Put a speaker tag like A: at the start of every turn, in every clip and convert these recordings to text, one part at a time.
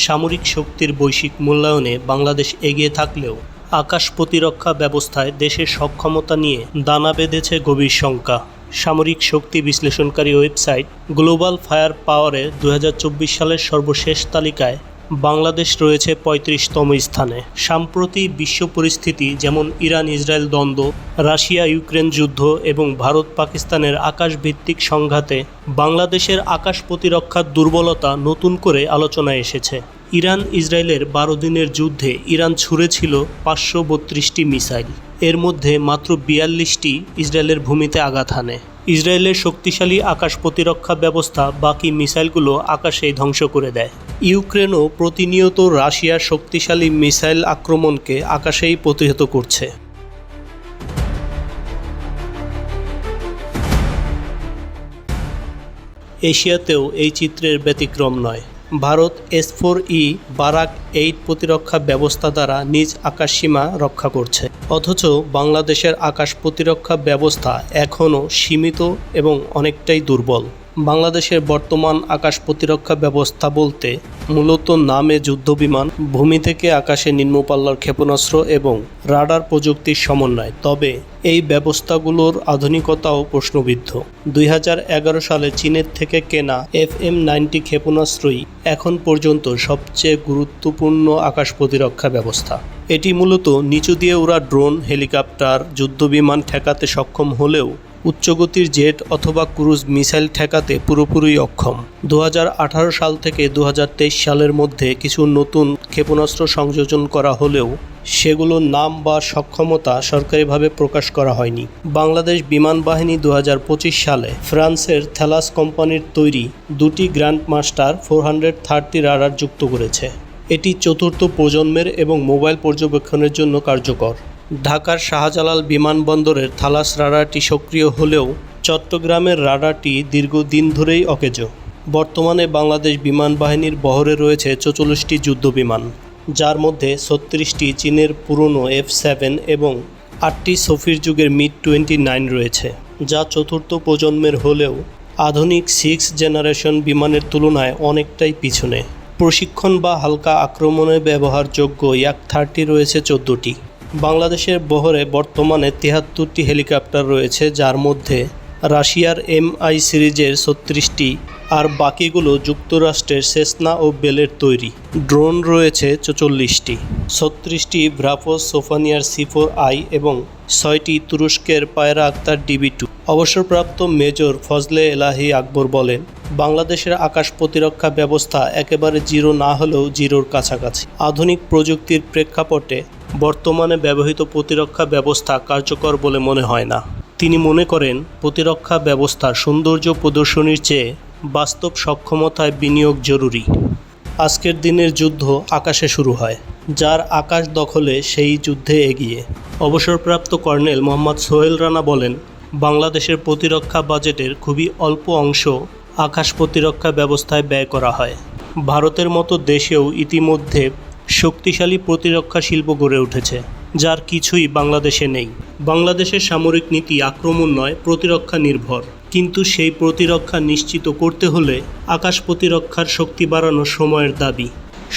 A: সামরিক শক্তির বৈশ্বিক মূল্যায়নে বাংলাদেশ এগিয়ে থাকলেও আকাশ প্রতিরক্ষা ব্যবস্থায় দেশের সক্ষমতা নিয়ে দানা বেঁধেছে গভীর শঙ্কা। সামরিক শক্তি বিশ্লেষণকারী ওয়েবসাইট গ্লোবাল ফায়ার পাওয়ারের 2024 সালের সর্বশেষ তালিকায় বাংলাদেশ রয়েছে 35তম স্থানে। সাম্প্রতি বিশ্ব পরিস্থিতি যেমন ইরান ইসরায়েল দ্বন্দ্ব, রাশিয়া ইউক্রেন যুদ্ধ এবং ভারত পাকিস্তানের আকাশভিত্তিক সংঘাতে বাংলাদেশের আকাশ প্রতিরক্ষার দুর্বলতা নতুন করে আলোচনায় এসেছে। ইরান ইসরায়েলের 12 দিনের যুদ্ধে ইরান ছুড়েছিল 532টি মিসাইল, এর মধ্যে মাত্র 42টি ইসরায়েলের ভূমিতে আঘাত হানে। ইসরায়েলের শক্তিশালী আকাশ প্রতিরক্ষা ব্যবস্থা বাকি মিসাইলগুলো আকাশেই ধ্বংস করে দেয়। ইউক্রেনও প্রতিনিয়ত রাশিয়ার শক্তিশালী মিসাইল আক্রমণকে আকাশেই প্রতিহত করছে। এশিয়াতেও এই চিত্রের ব্যতিক্রম নয়। ভারত S-4E বারাক 8 প্রতিরক্ষা ব্যবস্থা দ্বারা নিজ আকাশসীমা রক্ষা করছে, অথচ বাংলাদেশের আকাশ প্রতিরক্ষা ব্যবস্থা এখনও সীমিত এবং অনেকটাই দুর্বল। বাংলাদেশের বর্তমান আকাশ প্রতিরক্ষা ব্যবস্থা বলতে মূলত নামে যুদ্ধবিমান, ভূমি থেকে আকাশে নিম্নপাল্লার ক্ষেপণাস্ত্র এবং রাডার প্রযুক্তির সমন্বয়। তবে এই ব্যবস্থাগুলোর আধুনিকতাও প্রশ্নবিদ্ধ। 2011 সালে চীনের থেকে কেনা FM-90 ক্ষেপণাস্ত্রই এখন পর্যন্ত সবচেয়ে গুরুত্বপূর্ণ আকাশ প্রতিরক্ষা ব্যবস্থা। এটি মূলত নিচু দিয়ে ওড়া ড্রোন, হেলিকপ্টার, যুদ্ধবিমান ঠেকাতে সক্ষম হলেও উচ্চগতির জেট অথবা ক্রুজ মিসাইল ঠেকাতে পুরোপুরি অক্ষম। 2018 সাল থেকে 2023 সালের মধ্যে কিছু নতুন ক্ষেপণাস্ত্র সংযোজন করা হলেও সেগুলোর নাম বা সক্ষমতা সরকারিভাবে প্রকাশ করা হয়নি। বাংলাদেশ বিমান বাহিনী 2025 সালে ফ্রান্সের থেলাস কোম্পানির তৈরি 2টি গ্র্যান্ডমাস্টার 430 রাডার যুক্ত করেছে। এটি চতুর্থ প্রজন্মের এবং মোবাইল পর্যবেক্ষণের জন্য কার্যকর। ঢাকার শাহজালাল বিমানবন্দরের থালাস রাডারটি সক্রিয় হলেও চট্টগ্রামের রাডারটি দীর্ঘদিন ধরেই অকেজো। বর্তমানে বাংলাদেশ বিমান বাহিনীর বহরে রয়েছে 44টি যুদ্ধবিমান, যার মধ্যে 36টি চীনের পুরনো F-7 এবং 8টি সোফির যুগের MiG-29 রয়েছে, যা চতুর্থ প্রজন্মের হলেও আধুনিক 6th জেনারেশন বিমানের তুলনায় অনেকটাই পিছনে। প্রশিক্ষণ বা হালকা আক্রমণে ব্যবহারযোগ্য Yak-30 রয়েছে 14টি। বাংলাদেশের বহরে বর্তমানে 73টি হেলিকপ্টার রয়েছে, যার মধ্যে রাশিয়ার MI সিরিজের 36টি আর বাকিগুলো যুক্তরাষ্ট্রের সেসনা ও বেলের তৈরি। ড্রোন রয়েছে 44টি, 36টি ব্রাভো সোফানিয়ার C4I এবং 6টি তুরস্কের পায়রা আক্তার DB2। অবসরপ্রাপ্ত মেজর ফজলে এলাহি আকবর বলেন, বাংলাদেশের আকাশ প্রতিরক্ষা ব্যবস্থা একেবারে জিরো না হলেও জিরোর কাছাকাছি। আধুনিক প্রযুক্তির প্রেক্ষাপটে বর্তমানে ব্যবহৃত প্রতিরক্ষা ব্যবস্থা কার্যকর বলে মনে হয় না। তিনি মনে করেন, প্রতিরক্ষা ব্যবস্থার সৌন্দর্য প্রদর্শনীর চেয়ে বাস্তব সক্ষমতায় বিনিয়োগ জরুরি। আজকের দিনের যুদ্ধ আকাশে শুরু হয়, যার আকাশ দখলে সেই যুদ্ধে এগিয়ে। অবসরপ্রাপ্ত কর্নেল মোহাম্মদ সোহেল রানা বলেন, বাংলাদেশের প্রতিরক্ষা বাজেটের খুবই অল্প অংশ আকাশ প্রতিরক্ষা ব্যবস্থায় ব্যয় করা হয়। ভারতের মতো দেশেও ইতিমধ্যে শক্তিশালী প্রতিরক্ষা শিল্প গড়ে উঠেছে, যার কিছুই বাংলাদেশে নেই। বাংলাদেশের সামরিক নীতি আক্রমণ নয়, প্রতিরক্ষা নির্ভর। কিন্তু সেই প্রতিরক্ষা নিশ্চিত করতে হলে আকাশ প্রতিরক্ষার শক্তি বাড়ানো সময়ের দাবি।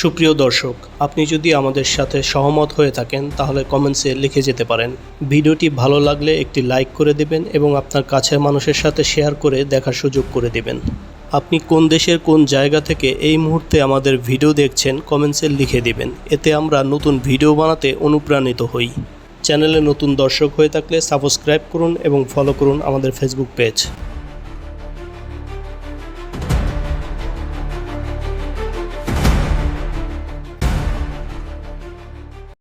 A: সুপ্রিয় দর্শক, আপনি যদি আমাদের সাথে সহমত হয়ে থাকেন তাহলে কমেন্টসে লিখে যেতে পারেন। ভিডিওটি ভালো লাগলে একটি লাইক করে দেবেন এবং আপনার কাছের মানুষের সাথে শেয়ার করে দেখার সুযোগ করে দেবেন। আপনি কোন দেশের কোন জায়গা থেকে এই মুহূর্তে আমাদের ভিডিও দেখছেন কমেন্টসে লিখে দিবেন, এতে আমরা নতুন ভিডিও বানাতে অনুপ্রাণিত হই। চ্যানেলে নতুন দর্শক হয়ে থাকলে সাবস্ক্রাইব করুন এবং ফলো করুন আমাদের ফেসবুক পেজ।